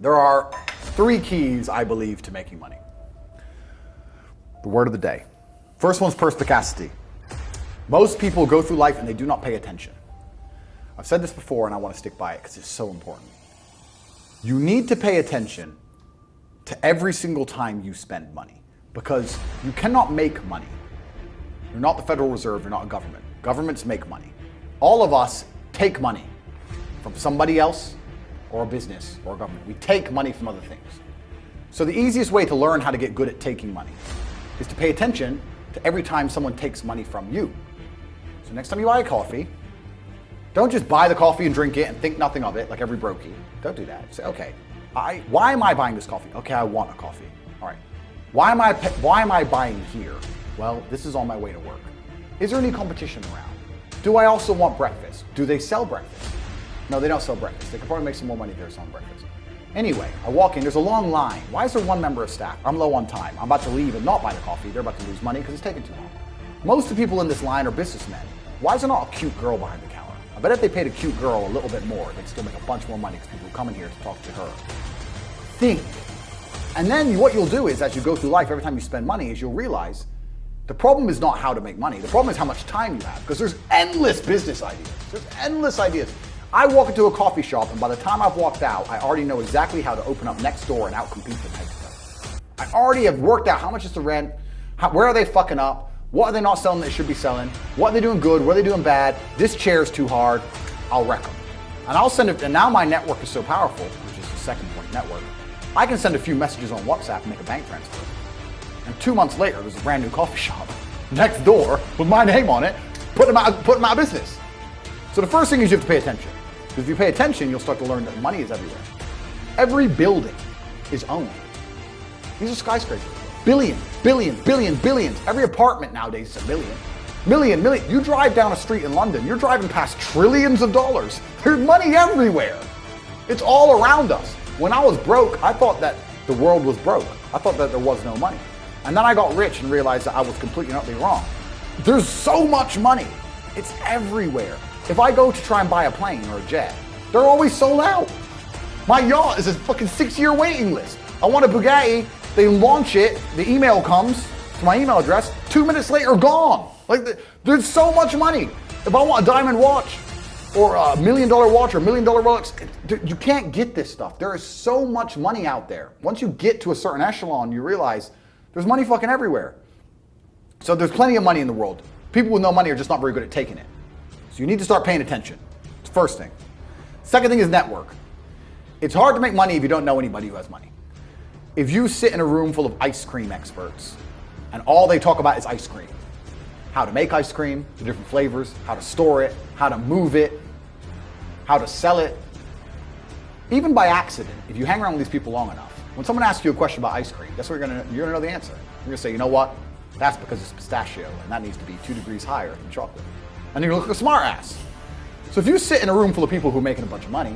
There are 3 keys, I believe, to making money. The word of the day. First one's perspicacity. Most people go through life and they do not pay attention. I've said this before and I want to stick by it because it's so important. You need to pay attention to every single time you spend money because you cannot make money. You're not the Federal Reserve, you're not a government. Governments make money. All of us take money from somebody else or a business or a government. We take money from other things. So the easiest way to learn how to get good at taking money is to pay attention to every time someone takes money from you. So next time you buy a coffee, don't just buy the coffee and drink it and think nothing of it like every brokey. Don't do that. Say, okay, why am I buying this coffee? Okay, I want a coffee. All right. Why am I buying here? Well, this is on my way to work. Is there any competition around? Do I also want breakfast? Do they sell breakfast? No, they don't sell breakfast. They could probably make some more money if they were selling breakfast. Anyway, I walk in, there's a long line. Why is there one member of staff? I'm low on time. I'm about to leave and not buy the coffee. They're about to lose money because it's taking too long. Most of the people in this line are businessmen. Why is there not a cute girl behind the counter? I bet if they paid a cute girl a little bit more, they'd still make a bunch more money because people come in here to talk to her. Think. And then what you'll do is, as you go through life, every time you spend money, is you'll realize the problem is not how to make money. The problem is how much time you have because there's endless business ideas. There's endless ideas. I walk into a coffee shop and by the time I've walked out, I already know exactly how to open up next door and outcompete them head to toe. I already have worked out how much is the rent, where are they fucking up, what are they not selling that they should be selling, what are they doing good, what are they doing bad, this chair is too hard, I'll wreck them. And I'll send it, and now my network is so powerful, which is the second point, network, I can send a few messages on WhatsApp and make a bank transfer. And 2 months later, there's a brand new coffee shop next door with my name on it, put them out of business. So the first thing is you have to pay attention. Because if you pay attention, you'll start to learn that money is everywhere. Every building is owned. These are skyscrapers. Billion. Every apartment nowadays is a million. Million. You drive down a street in London, you're driving past trillions of dollars. There's money everywhere. It's all around us. When I was broke, I thought that the world was broke. I thought that there was no money. And then I got rich and realized that I was completely and utterly wrong. There's so much money. It's everywhere. If I go to try and buy a plane or a jet, they're always sold out. My yacht is a fucking 6-year waiting list. I want a Bugatti, they launch it, the email comes to my email address, 2 minutes later, gone. Like, there's so much money. If I want a diamond watch, or a $1 million watch, or $1 million Rolex, you can't get this stuff. There is so much money out there. Once you get to a certain echelon, you realize there's money fucking everywhere. So there's plenty of money in the world. People with no money are just not very good at taking it. So you need to start paying attention. It's the first thing. Second thing is network. It's hard to make money if you don't know anybody who has money. If you sit in a room full of ice cream experts and all they talk about is ice cream, how to make ice cream, the different flavors, how to store it, how to move it, how to sell it, even by accident, if you hang around with these people long enough, when someone asks you a question about ice cream, guess what you're gonna know the answer. You're gonna say, you know what? That's because it's pistachio and that needs to be 2 degrees higher than chocolate. And you look like a smart ass. So if you sit in a room full of people who are making a bunch of money,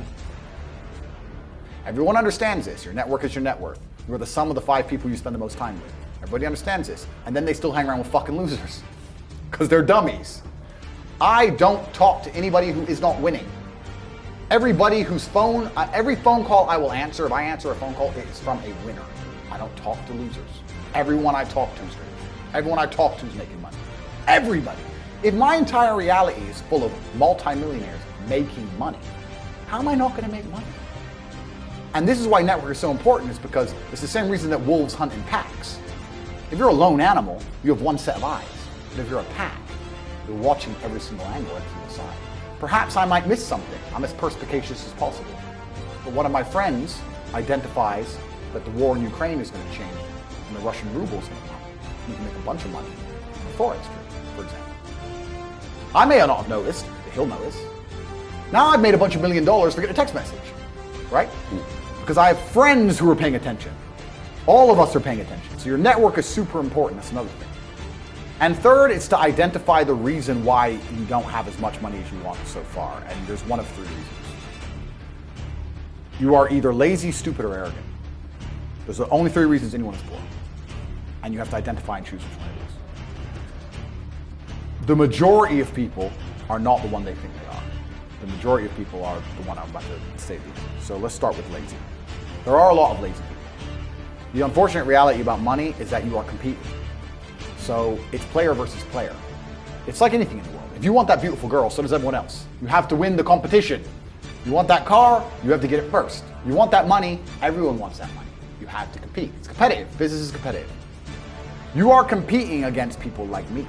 everyone understands this. Your network is your net worth. You're the sum of the 5 people you spend the most time with. Everybody understands this. And then they still hang around with fucking losers because they're dummies. I don't talk to anybody who is not winning. Everybody whose every phone call I will answer, if I answer a phone call, it's from a winner. I don't talk to losers. Everyone I talk to is rich. Everyone I talk to is making money. Everybody. If my entire reality is full of multimillionaires making money, how am I not going to make money? And this is why network is so important, is because it's the same reason that wolves hunt in packs. If you're a lone animal, you have one set of eyes. But if you're a pack, you're watching every single angle, every single side. Perhaps I might miss something. I'm as perspicacious as possible. But one of my friends identifies that the war in Ukraine is going to change and the Russian ruble is going to come. You can make a bunch of money on the Forex trade, for example. I may not have noticed, but he'll notice. Now I've made a bunch of $1 million for getting a text message, right? Because I have friends who are paying attention. All of us are paying attention. So your network is super important. That's another thing. And third, it's to identify the reason why you don't have as much money as you want so far. And there's one of 3 reasons. You are either lazy, stupid, or arrogant. Those are the only 3 reasons anyone is poor. And you have to identify and choose which one it is. The majority of people are not the one they think they are. The majority of people are the one I'm about to say to you. So let's start with lazy. There are a lot of lazy people. The unfortunate reality about money is that you are competing. So it's player versus player. It's like anything in the world. If you want that beautiful girl, so does everyone else. You have to win the competition. You want that car, you have to get it first. You want that money, everyone wants that money. You have to compete. It's competitive. Business is competitive. You are competing against people like me.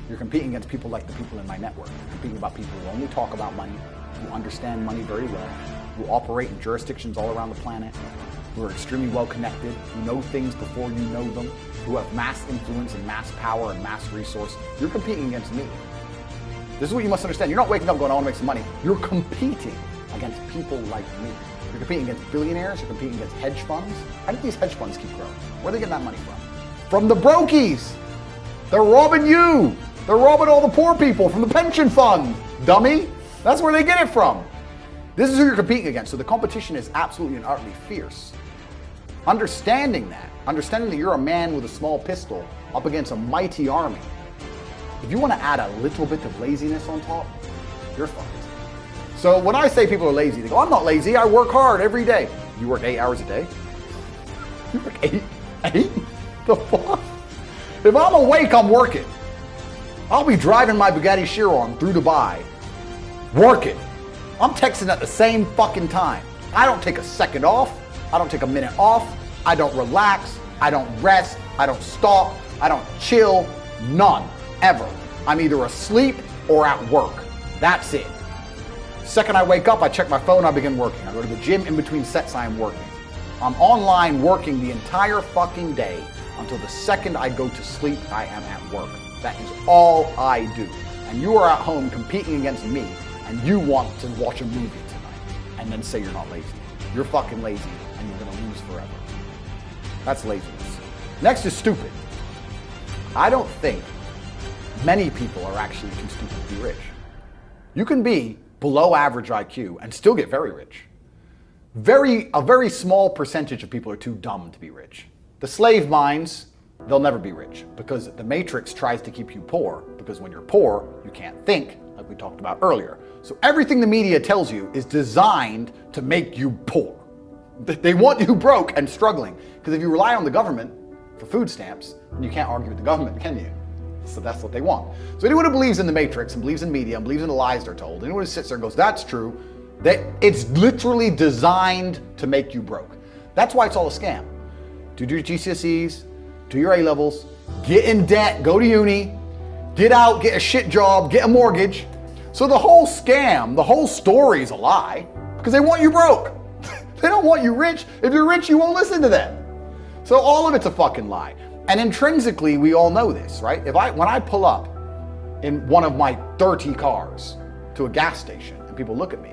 You're competing against people like the people in my network. You're competing about people who only talk about money, who understand money very well, who operate in jurisdictions all around the planet, who are extremely well connected, who know things before you know them, who have mass influence and mass power and mass resource. You're competing against me. This is what you must understand. You're not waking up going, I want to make some money. You're competing against people like me. You're competing against billionaires. You're competing against hedge funds. How do these hedge funds keep growing? Where are they getting that money from? From the brokies. They're robbing you. They're robbing all the poor people from the pension fund, dummy. That's where they get it from. This is who you're competing against. So the competition is absolutely and utterly fierce. Understanding that you're a man with a small pistol up against a mighty army. If you want to add a little bit of laziness on top, you're fucked. So when I say people are lazy, they go, I'm not lazy, I work hard every day. You work 8 hours a day? You work 8? The fuck? If I'm awake, I'm working. I'll be driving my Bugatti Chiron through Dubai, working. I'm texting at the same fucking time. I don't take a second off. I don't take a minute off. I don't relax. I don't rest. I don't stop. I don't chill. None. Ever. I'm either asleep or at work. That's it. Second I wake up, I check my phone, I begin working. I go to the gym in between sets, I am working. I'm online working the entire fucking day until the second I go to sleep, I am at work. That is all I do. And you are at home competing against me, and you want to watch a movie tonight and then say you're not lazy. You're fucking lazy, and you're gonna lose forever. That's laziness. Next is stupid. I don't think many people are actually too stupid to be rich. You can be below average IQ and still get very rich. A very small percentage of people are too dumb to be rich. The slave minds, they'll never be rich because the matrix tries to keep you poor, because when you're poor, you can't think, like we talked about earlier. So everything the media tells you is designed to make you poor. They want you broke and struggling, because if you rely on the government for food stamps, you can't argue with the government, can you? So that's what they want. So anyone who believes in the matrix and believes in media and believes in the lies they're told, anyone who sits there and goes, that's true, it's literally designed to make you broke. That's why it's all a scam. Do your GCSEs, do your A-levels, get in debt, go to uni, get out, get a shit job, get a mortgage. So the whole scam, the whole story is a lie because they want you broke. They don't want you rich. If you're rich, you won't listen to them. So all of it's a fucking lie. And intrinsically, we all know this, right? When I pull up in one of my 30 cars to a gas station and people look at me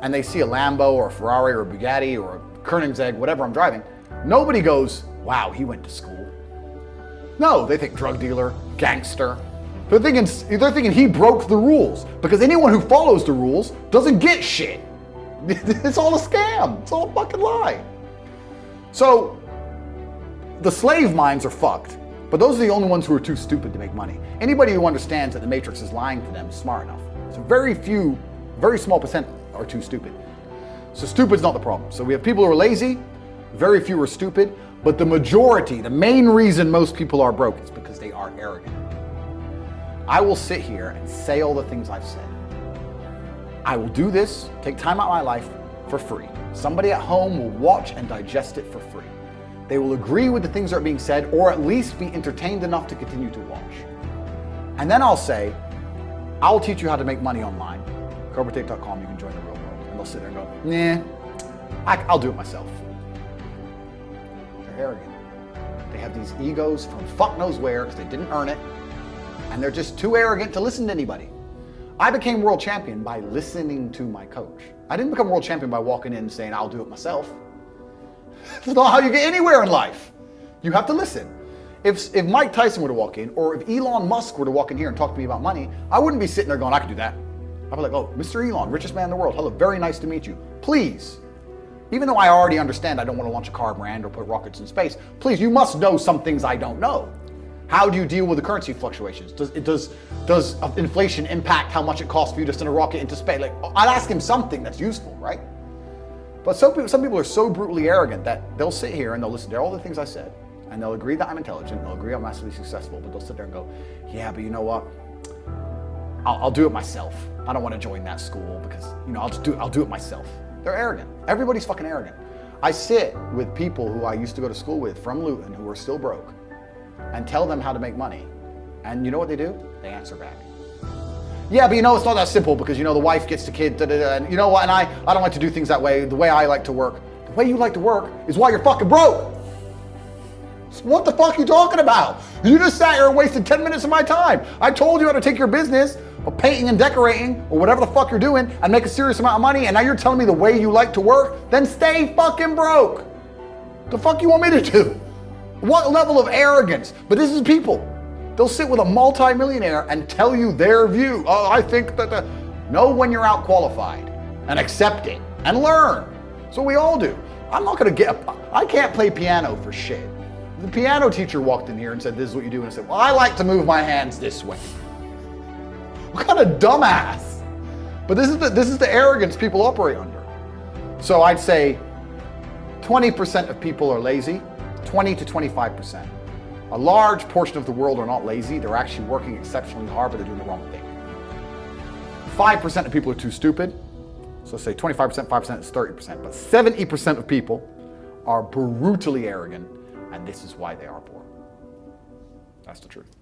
and they see a Lambo or a Ferrari or a Bugatti or a Koenigsegg, whatever I'm driving, nobody goes, wow, he went to school. No, they think drug dealer, gangster. They're thinking he broke the rules, because anyone who follows the rules doesn't get shit. It's all a scam. It's all a fucking lie. So the slave minds are fucked, but those are the only ones who are too stupid to make money. Anybody who understands that the matrix is lying to them is smart enough. So very small percent are too stupid. So stupid's not the problem. So we have people who are lazy, very few are stupid, but the majority, the main reason most people are broke is because they are arrogant. I will sit here and say all the things I've said. I will do this, take time out of my life for free. Somebody at home will watch and digest it for free. They will agree with the things that are being said, or at least be entertained enough to continue to watch. And then I'll say, I'll teach you how to make money online. CobraTate.com, you can join the real world. And they'll sit there and go, nah, I'll do it myself. They're arrogant. They have these egos from fuck knows where because they didn't earn it. And they're just too arrogant to listen to anybody. I became world champion by listening to my coach. I didn't become world champion by walking in and saying, I'll do it myself. That's not how you get anywhere in life. You have to listen. If Mike Tyson were to walk in, or if Elon Musk were to walk in here and talk to me about money, I wouldn't be sitting there going, I can do that. I'd be like, oh, Mr. Elon, richest man in the world. Hello, very nice to meet you. Please, even though I already understand I don't want to launch a car brand or put rockets in space, please, you must know some things I don't know. How do you deal with the currency fluctuations? Does inflation impact how much it costs for you to send a rocket into space? Like, I'd ask him something that's useful, right? But some people are so brutally arrogant that they'll sit here and they'll listen to all the things I said, and they'll agree that I'm intelligent, they'll agree I'm massively successful, but they'll sit there and go, yeah, but you know what? I'll do it myself. I don't want to join that school because, I'll do it myself. They're arrogant. Everybody's fucking arrogant. I sit with people who I used to go to school with from Luton who are still broke and tell them how to make money. And you know what they do? They answer back. Yeah, but it's not that simple because, the wife gets the kid, and you know what, and I don't like to do things that way, the way I like to work. The way you like to work is why you're fucking broke. So what the fuck are you talking about? You just sat here and wasted 10 minutes of my time. I told you how to take your business of painting and decorating or whatever the fuck you're doing and make a serious amount of money, and now you're telling me the way you like to work? Then stay fucking broke. The fuck you want me to do? What level of arrogance? But this is people. They'll sit with a multi-millionaire and tell you their view. Oh, I think that know when you're out qualified and accept it and learn. So we all do. I can't play piano for shit. The piano teacher walked in here and said, this is what you do. And I said, well, I like to move my hands this way. What kind of dumbass? But this is the arrogance people operate under. So I'd say 20% of people are lazy, 20 to 25%. A large portion of the world are not lazy. They're actually working exceptionally hard, but they're doing the wrong thing. 5% of people are too stupid. So say 25%, 5% is 30%. But 70% of people are brutally arrogant, and this is why they are poor. That's the truth.